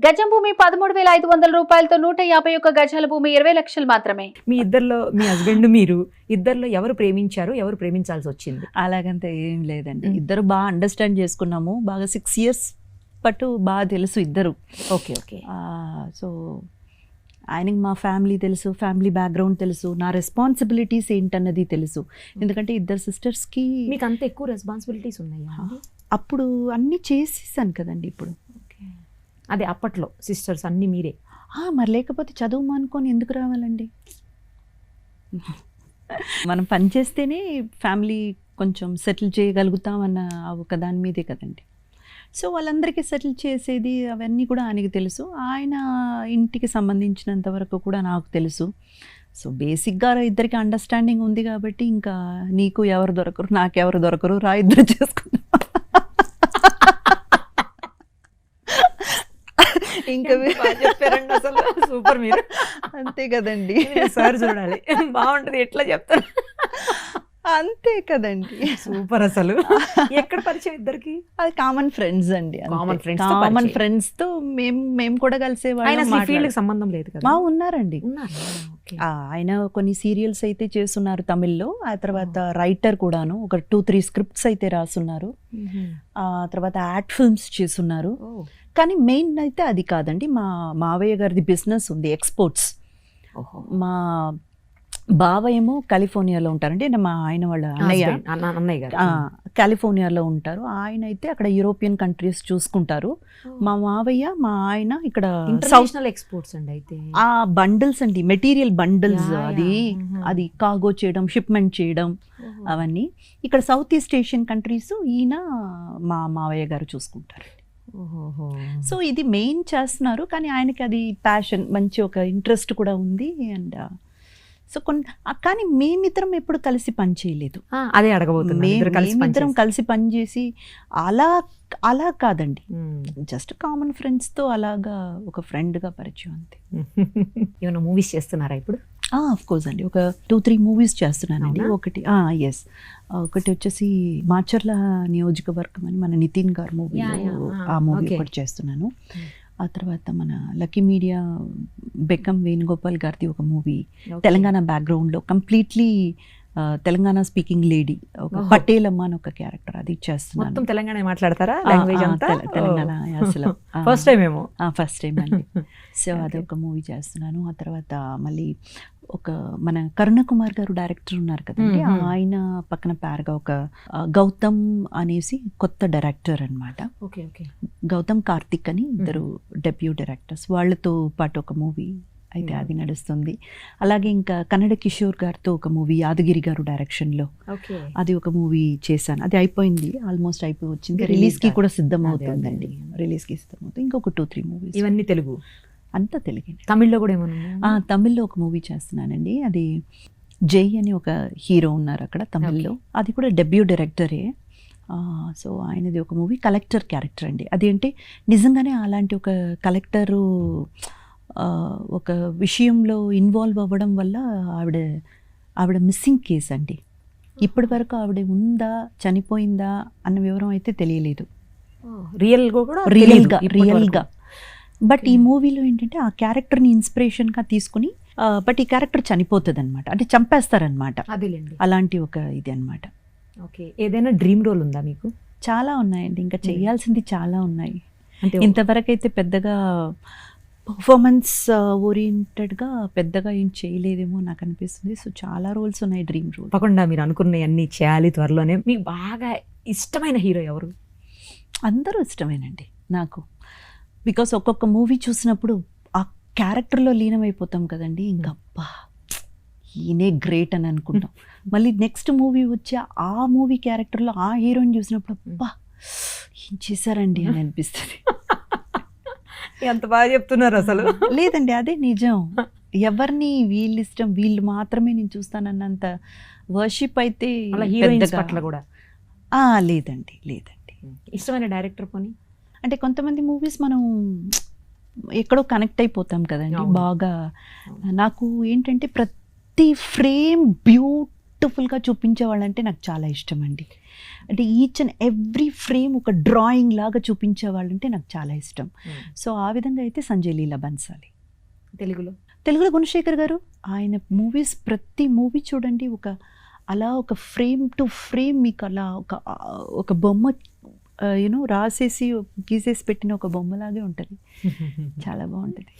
గజం భూమి 13,500 రూపాయలతో 151 గజాల భూమి 20 లక్షలు మాత్రమే. మీ ఇద్దరిలో మీ హస్బెండ్ మీరు ఇద్దరిలో ఎవరు ప్రేమించారు, ఎవరు ప్రేమించాల్సి వచ్చింది? అలాగంతా ఏం లేదండి. ఇద్దరు బాగా అండర్స్టాండ్ చేసుకున్నాము. బాగా 6 years పట్టు బాగా తెలుసు ఇద్దరు. Okay okay. సో ఆయనకి మా ఫ్యామిలీ తెలుసు, ఫ్యామిలీ బ్యాక్గ్రౌండ్ తెలుసు, నా రెస్పాన్సిబిలిటీస్ ఏంటన్నది తెలుసు. ఎందుకంటే ఇద్దరు సిస్టర్స్కి మీకు అంత ఎక్కువ రెస్పాన్సిబిలిటీస్ ఉన్నాయా? అప్పుడు అన్నీ చేసేసాను కదండి. ఇప్పుడు అదే అప్పట్లో సిస్టర్స్ అన్నీ మీరే. మరి లేకపోతే చదువు మానుకొని ఎందుకు రావాలండి? మనం పని చేస్తేనే ఫ్యామిలీ కొంచెం సెటిల్ చేయగలుగుతామన్న ఒక దాని మీదే కదండి. సో వాళ్ళందరికీ సెటిల్ చేసేది అవన్నీ కూడా ఆయనకి తెలుసు. ఆయన ఇంటికి సంబంధించినంత వరకు కూడా నాకు తెలుసు. సో బేసిక్గా ఇద్దరికి అండర్స్టాండింగ్ ఉంది కాబట్టి ఇంకా నీకు ఎవరు దొరకరు, నాకెవరు దొరకరు, రా ఇద్దరు చేసుకుందాం. ఇంకా చెప్పారండి అసలు సూపర్. మీరు అంతే కదండి. సార్ చూడాలి బాగుంటది ఎట్లా చెప్తారు. అంతే కదండి. సూపర్. అసలు ఎక్కడ పరిచయం ఇద్దరికి? అది కామన్ ఫ్రెండ్స్ అండి. కామన్ ఫ్రెండ్స్ తో మేము కూడా కలిసేవాళ్ళం. ఫీల్డ్ సంబంధం లేదు కదా? ఉన్నారండి. ఆయన కొన్ని సీరియల్స్ అయితే చేస్తున్నారు తమిళ్లో. ఆ తర్వాత రైటర్ కూడాను ఒక 2-3 స్క్రిప్ట్స్ అయితే రాస్తున్నారు. ఆ తర్వాత యాడ్ ఫిల్మ్స్ చేస్తున్నారు. కానీ మెయిన్ అయితే అది కాదండి. మా మావయ్య గారిది బిజినెస్ ఉంది, ఎక్స్పోర్ట్స్. మా బావ ఏమో కాలిఫోర్నియాలో ఉంటారండి. మా ఆయన వాళ్ళ అన్నయ్య గారు కాలిఫోర్నియాలో ఉంటారు. ఆయన అయితే అక్కడ యూరోపియన్ కంట్రీస్ చూసుకుంటారు. మా మావయ్య మా ఆయన ఇక్కడ ఇంటర్నేషనల్ ఎక్స్పోర్ట్స్ అండి. అయితే ఆ బండిల్స్ అండి, మెటీరియల్ బండిల్స్, అది కార్గో చేయడం, షిప్మెంట్ చేయడం, అవన్నీ ఇక్కడ సౌత్ ఈస్ట్ ఏషియన్ కంట్రీస్ ఈయన మా మావయ్య గారు చూసుకుంటారు. సో ఇది మెయిన్ చేస్తున్నారు. కానీ ఆయనకి అది ప్యాషన్, మంచి ఒక ఇంట్రెస్ట్ కూడా ఉంది. అండ్ సో కానీ మేమిద్దరం ఎప్పుడు కలిసి పని చేయలేదు. అదే అడగబోతున్నాను. మేమిద్దరం కలిసి పని చేసి అలా కాదండి. జస్ట్ కామన్ ఫ్రెండ్స్తో అలాగా ఒక ఫ్రెండ్గా పరిచయం అంతే. ఏమైనా మూవీస్ చేస్తున్నారా ఇప్పుడు? ఆఫ్ కోర్స్ అండి. ఒక 2-3 మూవీస్ చేస్తున్నానండి. ఒకటి ఒకటి వచ్చేసి మాచర్ల నియోజకవర్గం అని మన నితిన్ గారు మూవీ, ఆ మూవీ ఒకటి చేస్తున్నాను. ఆ తర్వాత మన లక్కీ మీడియా బెక్కం వేణుగోపాల్ గారిది ఒక మూవీ, తెలంగాణ బ్యాక్గ్రౌండ్లో కంప్లీట్లీ తెలంగాణ స్పీకింగ్ లేడీ, ఒక పటేలమ్మ అని ఒక క్యారెక్టర్, అది చేస్తున్నాను. మొత్తం తెలంగాణ మాట్లాడతారా? లాంగ్వేజ్ అంతా తెలంగాణ అసలు ఫస్ట్ టైం ఏమో. ఫస్ట్ టైం అండి. సో అదొక మూవీ చేస్తున్నాను. ఆ తర్వాత మళ్ళీ ఒక మన కరుణ కుమార్ గారు డైరెక్టర్ ఉన్నారు కదండి, ఆయన పక్కన పేరుగా ఒక గౌతమ్ అనేసి కొత్త డైరెక్టర్ అనమాట. గౌతమ్ కార్తిక్ అని ఇద్దరు డెబ్యూ డైరెక్టర్స్, వాళ్ళతో పాటు ఒక మూవీ అయితే అది నడుస్తుంది. అలాగే ఇంకా కన్నడ కిషోర్ గారితో ఒక మూవీ యాదగిరి గారు డైరెక్షన్లో, అది ఒక మూవీ చేశాను. అది అయిపోయింది, ఆల్మోస్ట్ అయిపోయి వచ్చింది. రిలీజ్కి కూడా సిద్ధం అవుతుందండి. రిలీజ్కి సిద్ధం అవుతుంది. ఇంకొక 2-3 మూవీస్. ఇవన్నీ తెలుగు? అంతా తెలుగు. తమిళ్లో కూడా ఏమన్నా? తమిళ్లో ఒక మూవీ చేస్తున్నానండి. అది జై అని ఒక హీరో ఉన్నారు అక్కడ తమిళ్లో, అది కూడా డెబ్యూ డైరెక్టరే. సో ఆయనది ఒక మూవీ కలెక్టర్ క్యారెక్టర్ అండి. అదేంటి నిజంగానే అలాంటి ఒక కలెక్టరు ఒక విషయంలో ఇన్వాల్వ్ అవ్వడం వల్ల ఆవిడ మిస్సింగ్ కేసు అండి. ఇప్పటి వరకు ఆవిడ ఉందా, చనిపోయిందా అన్న వివరం అయితే తెలియలేదు రియల్గా. బట్ ఈ మూవీలో ఏంటంటే ఆ క్యారెక్టర్ని ఇన్స్పిరేషన్గా తీసుకుని, బట్ ఈ క్యారెక్టర్ చనిపోతుంది అనమాట, అంటే చంపేస్తారనమాట. అలాంటి ఒక ఇది అనమాట. ఓకే. ఏదైనా డ్రీమ్ రోల్ ఉందా మీకు? చాలా ఉన్నాయండి, ఇంకా చేయాల్సింది చాలా ఉన్నాయి. ఇంతవరకు అయితే పెద్దగా పర్ఫార్మెన్స్ ఓరియంటెడ్గా పెద్దగా ఏం చేయలేదేమో నాకు అనిపిస్తుంది. సో చాలా రోల్స్ ఉన్నాయి, డ్రీమ్ రోల్. తప్పకుండా మీరు అనుకున్న అన్ని చేయాలి త్వరలోనే. మీకు బాగా ఇష్టమైన హీరో ఎవరు? అందరూ ఇష్టమేనండి నాకు. బికాస్ ఒక్కొక్క మూవీ చూసినప్పుడు ఆ క్యారెక్టర్లో లీనమైపోతాం కదండి. ఇంకా అబ్బా ఈయనే గ్రేట్ అని అనుకుంటాం. మళ్ళీ నెక్స్ట్ మూవీ వచ్చి ఆ మూవీ క్యారెక్టర్లో ఆ హీరోని చూసినప్పుడు అబ్బా ఏం చేశారండి అని అనిపిస్తుంది. ఎంత బాగా చెప్తున్నారు అసలు. లేదండి, అదే నిజం. ఎవరిని వీళ్ళు ఇష్టం, వీళ్ళు మాత్రమే నేను చూస్తానన్నంత వర్షిప్ అయితే పట్ల కూడా లేదండి. ఇష్టమైన డైరెక్టర్ పోనీ? అంటే కొంతమంది మూవీస్ మనం ఎక్కడో కనెక్ట్ అయిపోతాం కదండి బాగా. నాకు ఏంటంటే ప్రతి ఫ్రేమ్ బ్యూటిఫుల్ బ్యూటిఫుల్గా చూపించే వాళ్ళంటే నాకు చాలా ఇష్టం అండి. అంటే ఈచ్ అండ్ ఎవ్రీ ఫ్రేమ్ ఒక డ్రాయింగ్ లాగా చూపించే వాళ్ళంటే నాకు చాలా ఇష్టం. సో ఆ విధంగా అయితే సంజయ్ లీలా బన్సాలి. తెలుగులో గుణశేఖర్ గారు, ఆయన మూవీస్ ప్రతి మూవీ చూడండి అలా ఒక ఫ్రేమ్ టు ఫ్రేమ్ మీకు అలా ఒక బొమ్మ రాసేసి గీసేసి పెట్టిన ఒక బొమ్మలాగే ఉంటుంది. చాలా బాగుంటుంది.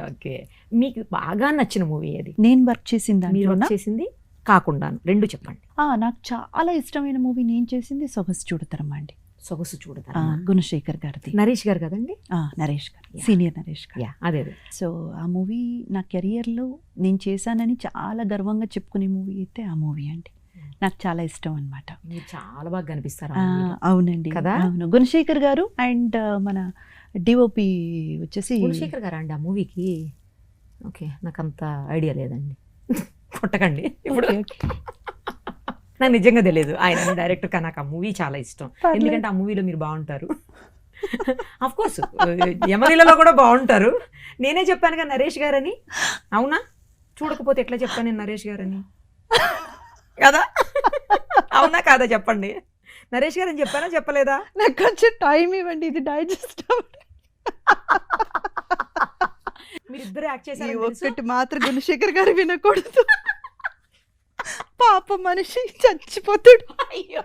ఓకే, మీకు బాగా నచ్చిన మూవీ ఏది? నేను వర్క్ చేసింది మీరు దాంట్లో చేసింది కాకుండా రెండు చెప్పండి. నాకు చాలా ఇష్టమైన మూవీ నేను చేసింది సొగసు చూడతరమా అండి. సొగసు చూడతారు, గుణశేఖర్ గారిది, నరేష్ గారు కదండి? నరేష్ గారు, సీనియర్ నరేష్ గారు. అదే. సో ఆ మూవీ నా కెరియర్లో నేను చేశానని చాలా గర్వంగా చెప్పుకునే మూవీ అయితే ఆ మూవీ అండి. నాకు చాలా ఇష్టం అనమాట. మీరు చాలా బాగా కనిపిస్తారు. అవునండి కదా. అవును, గుణశేఖర్ గారు అండ్ మన డిఓపి వచ్చేసి గుణశేఖర్ గారు అండి ఆ మూవీకి. ఓకే, నాకు అంత ఐడియా లేదండి, కొట్టకండి ఇప్పుడు. నాకు నిజంగా తెలియదు ఆయన డైరెక్టర్, కానీ నాకు ఆ మూవీ చాలా ఇష్టం. ఎందుకంటే ఆ మూవీలో మీరు బాగుంటారు. అఫ్ కోర్స్ యమలీలలో కూడా బాగుంటారు. నేనే చెప్పాను కదా నరేష్ గారని. అవునా? చూడకపోతే ఎట్లా చెప్తాను నేను నరేష్ గారని కదా? అవునా కాదా చెప్పండి. నరేష్ గారు అని చెప్పానా చెప్పలేదా? నాకు కొంచెం టైం ఇవ్వండి, ఇది డైజెస్ట్. మీరు ఇద్దరు యాక్ట్ చేశారు. ఒక్కటి మాత్రం గుణశేఖర్ గారు వినకూడదు, పాప మనిషి చచ్చిపోతాడు. అయ్యో,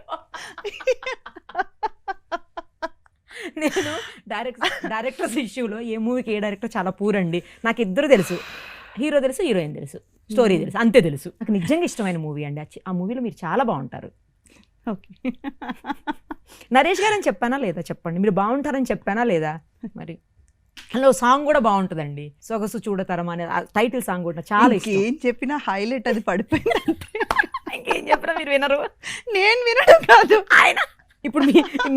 నేను డైరెక్టర్స్ ఇష్యూలో ఏ మూవీకి ఏ డైరెక్టర్ చాలా పూర్ అండి. నాకు ఇద్దరు తెలుసు, హీరో తెలుసు, హీరోయిన్ తెలుసు, స్టోరీ తెలుసు, అంతే తెలుసు. నాకు నిజంగా ఇష్టమైన మూవీ అండి. ఆ మూవీలో మీరు చాలా బాగుంటారు. ఓకే, నరేష్ గారు అని చెప్పానా లేదా చెప్పండి. మీరు బాగుంటారని చెప్పానా లేదా? మరి అందులో సాంగ్ కూడా బాగుంటుందండి, సొగసు చూడతరం అనే టైటిల్ సాంగ్ కూడా చాలా ఇష్టం. ఏం చెప్పినా హైలైట్ అది పడిపోయింది. ఇంకేం చెప్పినా మీరు వినరు. నేను వినడం కాదు, ఆయన ఇప్పుడు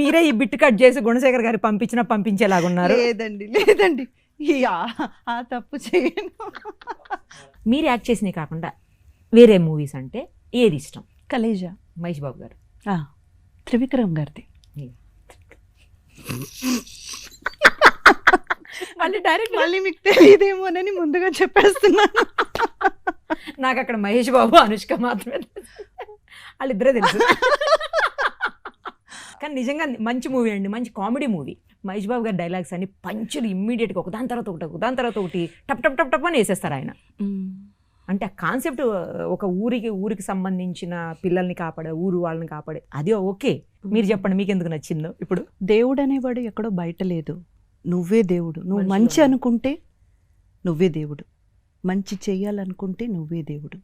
మీరే ఈ బిట్ కట్ చేసి గుణశేఖర్ గారికి పంపించేలాగున్నారు. లేదండి ఆ తప్పు చేయను. మీరు యాక్ట్ చేసినవి కాకుండా వేరే మూవీస్ అంటే ఏది ఇష్టం? కలేజా, మహేష్ బాబు గారు. త్రివిక్రమ్ గారిది. మళ్ళీ మీకు తెలియదేమోనని ముందుగా చెప్పేస్తున్నాను. నాకు అక్కడ మహేష్ బాబు, అనుష్క మాత్రమే వాళ్ళిద్దరే తెలుసు. కానీ నిజంగా మంచి మూవీ అండి, మంచి కామెడీ మూవీ. మహేష్ బాబు గారి డైలాగ్స్ అన్ని పంచులు ఇమ్మీడియట్గా ఒకదాని తర్వాత ఒకటి టప్ టప్ టప్ టప్ అని వేసేస్తారు ఆయన. అంటే ఆ కాన్సెప్ట్ ఒక ఊరికి సంబంధించిన పిల్లల్ని కాపాడే, వాళ్ళని కాపాడే, అది ఓకే. మీరు చెప్పండి మీకు ఎందుకు నచ్చిందో. ఇప్పుడు దేవుడు అనేవాడు ఎక్కడో బయట లేదు, నువ్వే దేవుడు. నువ్వు మంచి అనుకుంటే నువ్వే దేవుడు, మంచి చెయ్యాలనుకుంటే నువ్వే దేవుడు.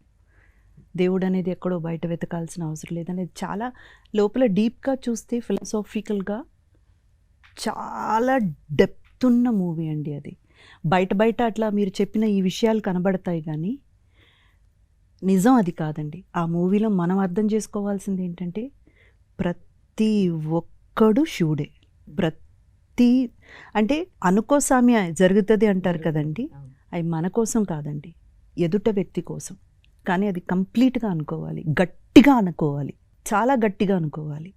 దేవుడు అనేది ఎక్కడో బయట వెతకాల్సిన అవసరం లేదనేది చాలా లోపల డీప్గా చూస్తే ఫిలాసాఫికల్గా చాలా డెప్త్ ఉన్న మూవీ అండి అది. బయట అట్లా మీరు చెప్పిన ఈ విషయాలు కనబడతాయి కానీ నిజం అది కాదండి. ఆ మూవీలో మనం అర్థం చేసుకోవాల్సింది ఏంటంటే ప్రతి ఒక్కడు శివుడే. అంటే అనుకోసామి జరుగుతుంది అంటారు కదండి, అవి మన కోసం కాదండి, ఎదుట వ్యక్తి కోసం. కానీ అది కంప్లీట్గా అనుకోవాలి, గట్టిగా అనుకోవాలి, చాలా గట్టిగా అనుకోవాలి,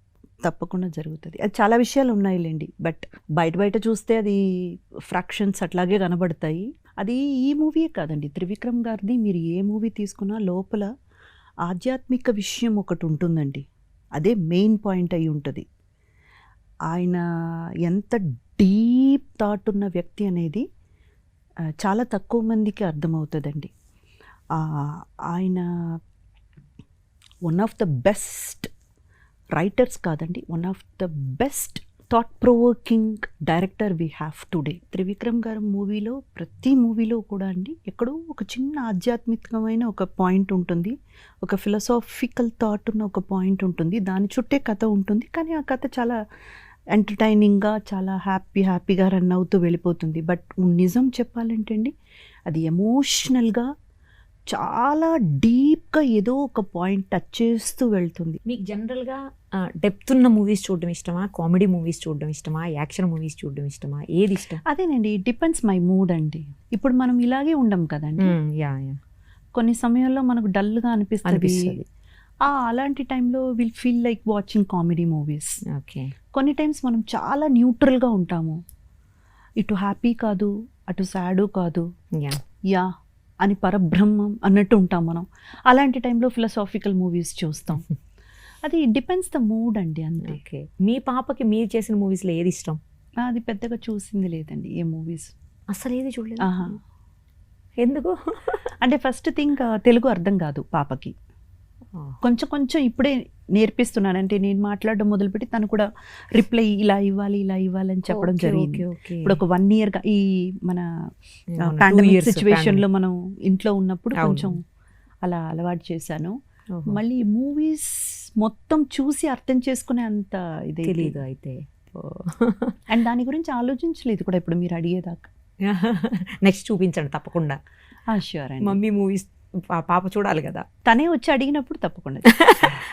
తప్పకుండా జరుగుతుంది. అది చాలా విషయాలు ఉన్నాయిలేండి, బట్ బయట చూస్తే అది ఫ్రాక్షన్స్ అట్లాగే కనబడతాయి. అది ఈ మూవీయే కాదండి, త్రివిక్రమ్ గారిది మీరు ఏ మూవీ తీసుకున్నా లోపల ఆధ్యాత్మిక విషయం ఒకటి ఉంటుందండి. అదే మెయిన్ పాయింట్ అయి ఉంటుంది. ఆయన ఎంత డీప్ థాట్ ఉన్న వ్యక్తి అనేది చాలా తక్కువ మందికి అర్థమవుతుందండి. ఆయన one of the best writers కాదండి, one of the best thought provoking director we have today. Trivikram గారి మూవీలో ప్రతి మూవీలో కూడా అండి ఎక్కడో ఒక చిన్న ఆధ్యాత్మికమైన ఒక పాయింట్ ఉంటుంది, ఒక ఫిలాసాఫికల్ థాట్ ఉన్న ఒక పాయింట్ ఉంటుంది, దాని చుట్టే కథ ఉంటుంది. కానీ ఆ కథ చాలా ఎంటర్టైనింగ్గా, చాలా హ్యాపీగా రన్ అవుతూ వెళ్ళిపోతుంది. బట్ నిజం చెప్పాలంటే అండి అది ఎమోషనల్గా చాలా డీప్గా ఏదో ఒక పాయింట్ టచ్ చేస్తూ వెళ్తుంది. మీకు జనరల్గా డెప్త్ ఉన్న మూవీస్ చూడడం ఇష్టమా, కామెడీ మూవీస్ చూడడం ఇష్టమా, యాక్షన్ మూవీస్ చూడడం ఇష్టమా, ఏది ఇష్టం? అదేనండి, డిపెండ్స్ మై మూడ్ అండి. ఇప్పుడు మనం ఇలాగే ఉండం కదండి, కొన్ని సమయాల్లో మనకు డల్గా అనిపిస్తుంది. అలాంటి టైంలో will feel like watching comedy movies. Okay. కొన్ని టైమ్స్ మనం చాలా న్యూట్రల్గా ఉంటాము, ఇటు హ్యాపీ కాదు అటు సాడు కాదు, అని పరబ్రహ్మం అన్నట్టు ఉంటాం మనం. అలాంటి టైంలో ఫిలాసాఫికల్ మూవీస్ చూస్తాం. అది డిపెండ్స్ ద మూడ్ అండి అంతే. ఓకే, మీ పాపకి మీరు చేసిన మూవీస్లో ఏది ఇష్టం? అది పెద్దగా చూసింది లేదండి ఏ మూవీస్. అసలు ఏది చూడలేదు. ఆహా. ఎందుకు? అంటే ఫస్ట్ థింగ్ తెలుగు అర్థం కాదు పాపకి. కొంచెం కొంచెం ఇప్పుడే నేర్పిస్తున్నాను. అంటే నేను మాట్లాడడం మొదలుపెట్టి తను కూడా రిప్లై ఇలా ఇవ్వాలి అని చెప్పడం జరిగింది. ఇప్పుడు ఒక 1 year ఈ మన పాండమిక్ సిచ్యువేషన్లో మనం ఇంట్లో ఉన్నప్పుడు కొంచెం అలా అలవాటు చేశాను. మళ్ళీ మూవీస్ మొత్తం చూసి అర్థం చేసుకునే అంత ఇది తెలీదు అయితే. అండ్ దాని గురించి ఆలోచించలేదు కూడా ఇప్పుడు మీరు అడిగేదాకా. నెక్స్ట్ చూపించండి తప్పకుండా. ష్యూర్ అండి. మమ్మీ మూవీస్ పాప చూడాలి కదా. తనే వచ్చి అడిగినప్పుడు తప్పకుండా.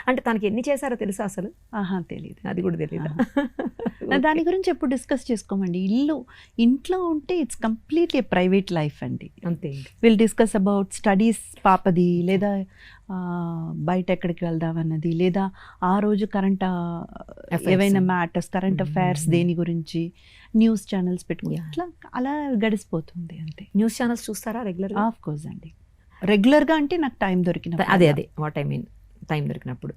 అంటే తనకి ఎన్ని చేశారో తెలుసా అసలు? తెలియదు. అది కూడా తెలియదు. దాని గురించి ఎప్పుడు డిస్కస్ చేసుకోమండి. ఇంట్లో ఉంటే ఇట్స్ కంప్లీట్లీ ప్రైవేట్ లైఫ్ అండి. అంతే. విల్ డిస్కస్ అబౌట్ స్టడీస్ పాపది, లేదా బయట ఎక్కడికి వెళ్దాం అన్నది, లేదా ఆ రోజు ఏవైనా మ్యాటర్స్ కరెంట్ అఫైర్స్ దేని గురించి న్యూస్ ఛానల్స్ పెట్టుకుని అట్లా అలా గడిచిపోతుంది అంతే. న్యూస్ ఛానల్స్ చూస్తారా రెగ్యులర్? ఆఫ్ కోర్స్ అండి, రెగ్యులర్గా అంటే నాకు టైం దొరికిన. అదే వాట్ ఐ మీన్, టైం దొరికినప్పుడు.